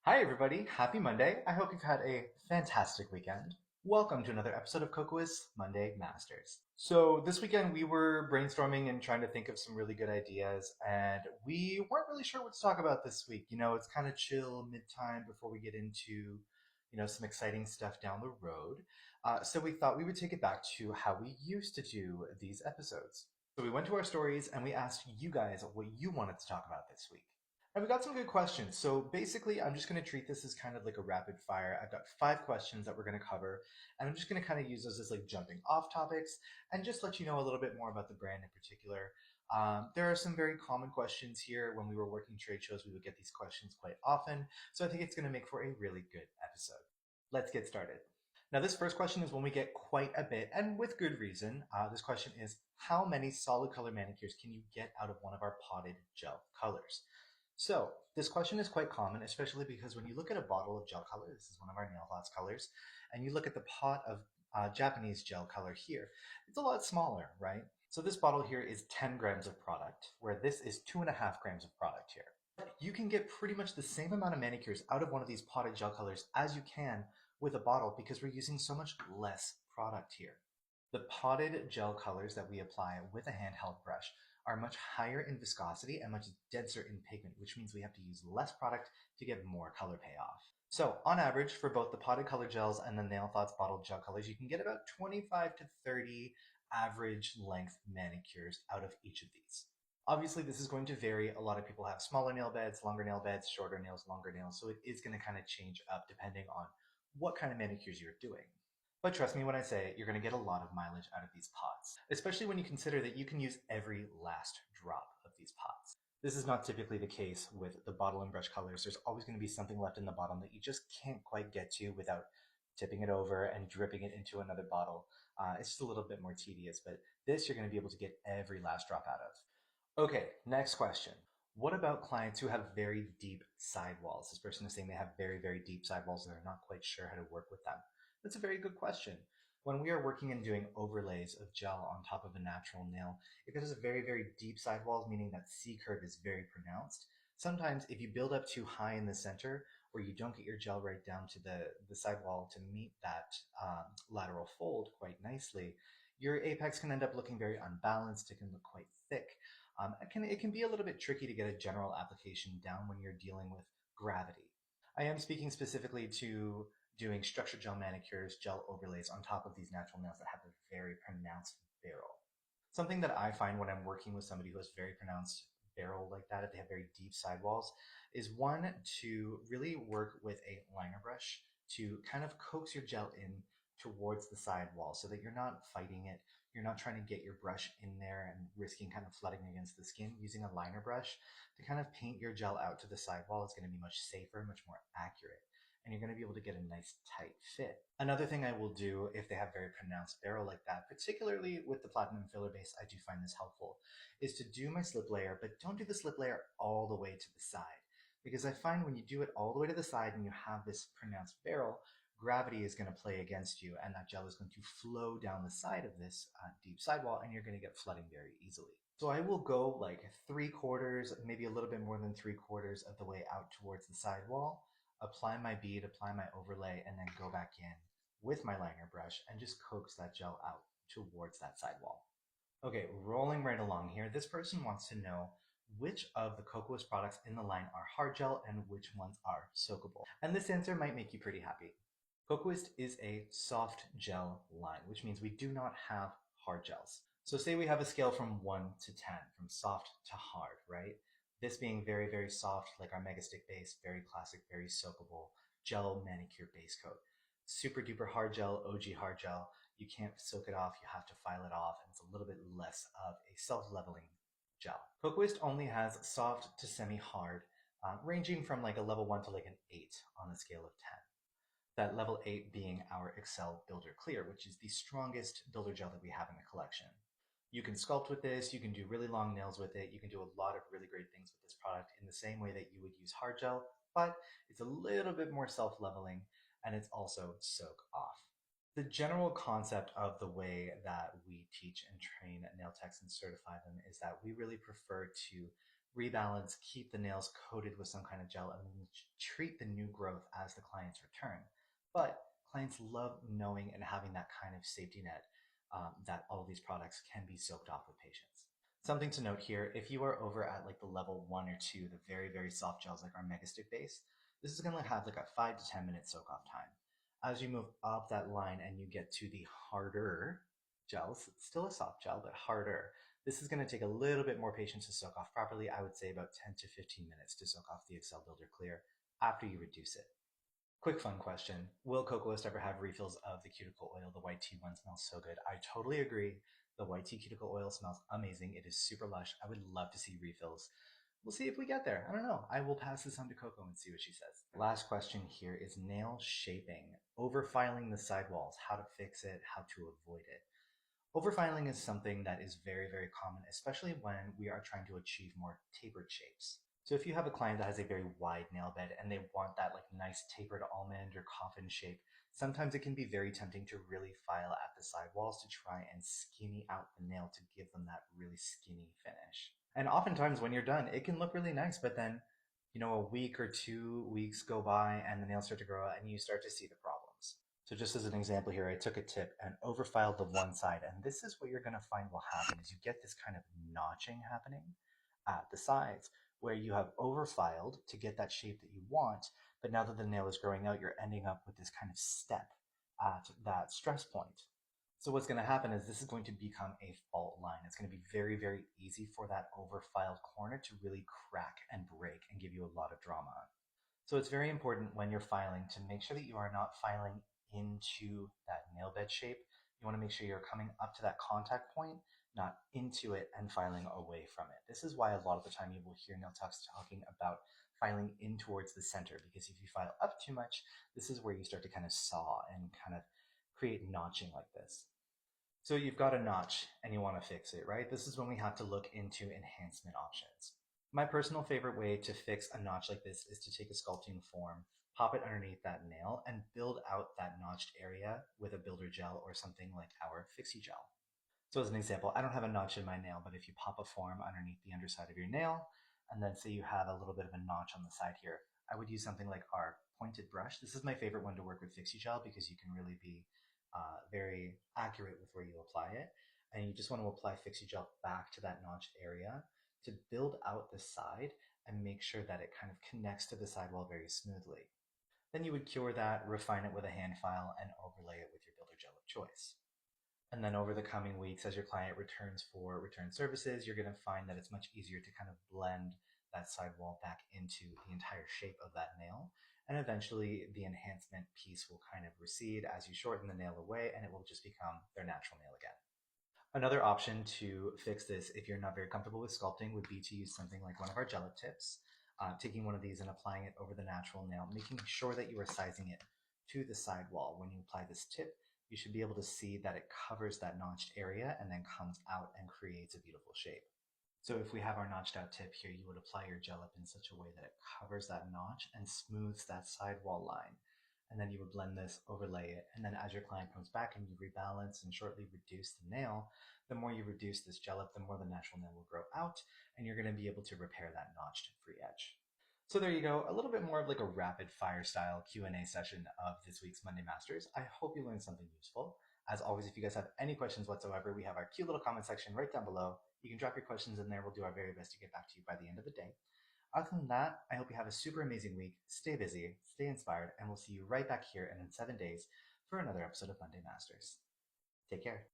Hi, everybody. Happy Monday. I hope you've had a fantastic weekend. Welcome to another episode of Kokoist Monday Masters. So, this weekend we were brainstorming and trying to think of some really good ideas, and we weren't really sure what to talk about this week. It's kind of chill mid-time before we get into, some exciting stuff down the road. So, we thought we would take it back to how we used to do these episodes. So, we went to our stories and we asked you guys what you wanted to talk about this week. And we got some good questions. So basically, I'm just going to treat this as kind of like a rapid fire. I've got 5 questions that we're going to cover, and I'm just going to kind of use those as like jumping off topics and just let you know a little bit more about the brand in particular. There are some very common questions here. When we were working trade shows, we would get these questions quite often. So I think it's going to make for a really good episode. Let's get started. Now, this first question is one we get quite a bit, and with good reason. This question is, how many solid color manicures can you get out of one of our potted gel colors? So this question is quite common, especially because when you look at a bottle of gel color, this is one of our nail thoughts colors, and you look at the pot of Japanese gel color here, it's a lot smaller, right? So this bottle here is 10 grams of product, where this is 2.5 grams of product here. You can get pretty much the same amount of manicures out of one of these potted gel colors as you can with a bottle because we're using so much less product here. The potted gel colors that we apply with a handheld brush are much higher in viscosity and much denser in pigment, which means we have to use less product to get more color payoff. So on average, for both the potted color gels and the Nail Thoughts bottled gel colors, you can get about 25 to 30 average length manicures out of each of these. Obviously, this is going to vary. A lot of people have smaller nail beds, longer nail beds, shorter nails, longer nails. So it is going to kind of change up depending on what kind of manicures you're doing. But trust me when I say you're going to get a lot of mileage out of these pots, especially when you consider that you can use every last drop of these pots. This is not typically the case with the bottle and brush colors. There's always going to be something left in the bottom that you just can't quite get to without tipping it over and dripping it into another bottle. It's just a little bit more tedious, but this you're going to be able to get every last drop out of. Okay, next question. What about clients who have very deep sidewalls? This person is saying they have very, very deep sidewalls and they're not quite sure how to work with them. That's a very good question. When we are working and doing overlays of gel on top of a natural nail, if it has a very, very deep sidewalls, meaning that C curve is very pronounced, sometimes if you build up too high in the center or you don't get your gel right down to the sidewall to meet that lateral fold quite nicely, your apex can end up looking very unbalanced. It can look quite thick. It can be a little bit tricky to get a general application down when you're dealing with gravity. I am speaking specifically to doing structured gel manicures, gel overlays on top of these natural nails that have a very pronounced barrel. Something that I find when I'm working with somebody who has very pronounced barrel like that, if they have very deep sidewalls, is one, to really work with a liner brush to kind of coax your gel in towards the sidewall so that you're not fighting it. You're not trying to get your brush in there and risking kind of flooding against the skin. Using a liner brush to kind of paint your gel out to the sidewall is going to be much safer, much more accurate, and you're going to be able to get a nice tight fit. Another thing I will do if they have very pronounced barrel like that, particularly with the platinum filler base, I do find this helpful, is to do my slip layer, but don't do the slip layer all the way to the side. Because I find when you do it all the way to the side and you have this pronounced barrel, gravity is going to play against you and that gel is going to flow down the side of this deep sidewall and you're going to get flooding very easily. So I will go like 3/4, maybe a little bit more than 3/4 of the way out towards the sidewall, apply my bead, apply my overlay, and then go back in with my liner brush and just coax that gel out towards that sidewall. Okay, rolling right along here, this person wants to know which of the Kokoist products in the line are hard gel and which ones are soakable. And this answer might make you pretty happy. Kokoist is a soft gel line, which means we do not have hard gels. So say we have a scale from 1 to 10, from soft to hard, right? This being very, very soft, like our Mega Stick base, very classic, very soakable gel manicure base coat. Super duper hard gel, OG hard gel, you can't soak it off, you have to file it off, and it's a little bit less of a self-leveling gel. Kokoist only has soft to semi-hard, ranging from like a level 1 to like an 8 on a scale of 10. That level 8 being our Excel Builder Clear, which is the strongest builder gel that we have in the collection. You can sculpt with this, you can do really long nails with it, you can do a lot of really great things with this product in the same way that you would use hard gel, but it's a little bit more self-leveling and it's also soak off. The general concept of the way that we teach and train nail techs and certify them is that we really prefer to rebalance, keep the nails coated with some kind of gel, and then treat the new growth as the clients return. But clients love knowing and having that kind of safety net that all of these products can be soaked off with patients. Something to note here, if you are over at like the level 1 or 2, the very, very soft gels like our Megastick base, this is going to have like a 5 to 10 minute soak off time. As you move up that line and you get to the harder gels, it's still a soft gel, but harder, this is going to take a little bit more patience to soak off properly. I would say about 10 to 15 minutes to soak off the Excel Builder Clear after you reduce it. Quick fun question. Will Kokoist ever have refills of the cuticle oil? The white tea one smells so good. I totally agree. The white tea cuticle oil smells amazing. It is super lush. I would love to see refills. We'll see if we get there. I don't know. I will pass this on to Coco and see what she says. Last question here is nail shaping. Overfiling the sidewalls, how to fix it, how to avoid it. Overfiling is something that is very, very common, especially when we are trying to achieve more tapered shapes. So if you have a client that has a very wide nail bed and they want that like nice tapered almond or coffin shape, sometimes it can be very tempting to really file at the sidewalls to try and skinny out the nail to give them that really skinny finish. And oftentimes when you're done, it can look really nice, but then, a week or 2 weeks go by and the nails start to grow out and you start to see the problems. So just as an example here, I took a tip and overfiled the one side, and this is what you're going to find will happen is you get this kind of notching happening at the sides where you have overfiled to get that shape that you want, but now that the nail is growing out, you're ending up with this kind of step at that stress point. So what's going to happen is this is going to become a fault line. It's going to be very, very easy for that overfiled corner to really crack and break and give you a lot of drama. So it's very important when you're filing to make sure that you are not filing into that nail bed shape. You want to make sure you're coming up to that contact point, not into it and filing away from it. This is why a lot of the time you will hear nail techs talking about filing in towards the center, because if you file up too much, this is where you start to kind of saw and kind of create notching like this. So you've got a notch and you want to fix it, right? This is when we have to look into enhancement options. My personal favorite way to fix a notch like this is to take a sculpting form, pop it underneath that nail, and build out that notched area with a builder gel or something like our fixie gel. So as an example, I don't have a notch in my nail, but if you pop a form underneath the underside of your nail, and then say you have a little bit of a notch on the side here, I would use something like our pointed brush. This is my favorite one to work with fixie gel because you can really be very accurate with where you apply it. And you just want to apply fixie gel back to that notched area to build out the side and make sure that it kind of connects to the sidewall very smoothly. Then you would cure that, refine it with a hand file, and overlay it with your builder gel of choice. And then over the coming weeks, as your client returns for return services, you're going to find that it's much easier to kind of blend that sidewall back into the entire shape of that nail. And eventually the enhancement piece will kind of recede as you shorten the nail away and it will just become their natural nail again. Another option to fix this, if you're not very comfortable with sculpting, would be to use something like one of our gel tips, taking one of these and applying it over the natural nail, making sure that you are sizing it to the sidewall. When you apply this tip, you should be able to see that it covers that notched area and then comes out and creates a beautiful shape. So if we have our notched out tip here, you would apply your gel up in such a way that it covers that notch and smooths that sidewall line. And then you would blend this, overlay it, and then as your client comes back and you rebalance and shortly reduce the nail, the more you reduce this gel up, the more the natural nail will grow out, and you're going to be able to repair that notched and free edge. So there you go, a little bit more of like a rapid fire style Q&A session of this week's Monday Masters. I hope you learned something useful. As always, if you guys have any questions whatsoever, we have our cute little comment section right down below. You can drop your questions in there. We'll do our very best to get back to you by the end of the day. Other than that, I hope you have a super amazing week. Stay busy, stay inspired, and we'll see you right back here in 7 days for another episode of Monday Masters. Take care.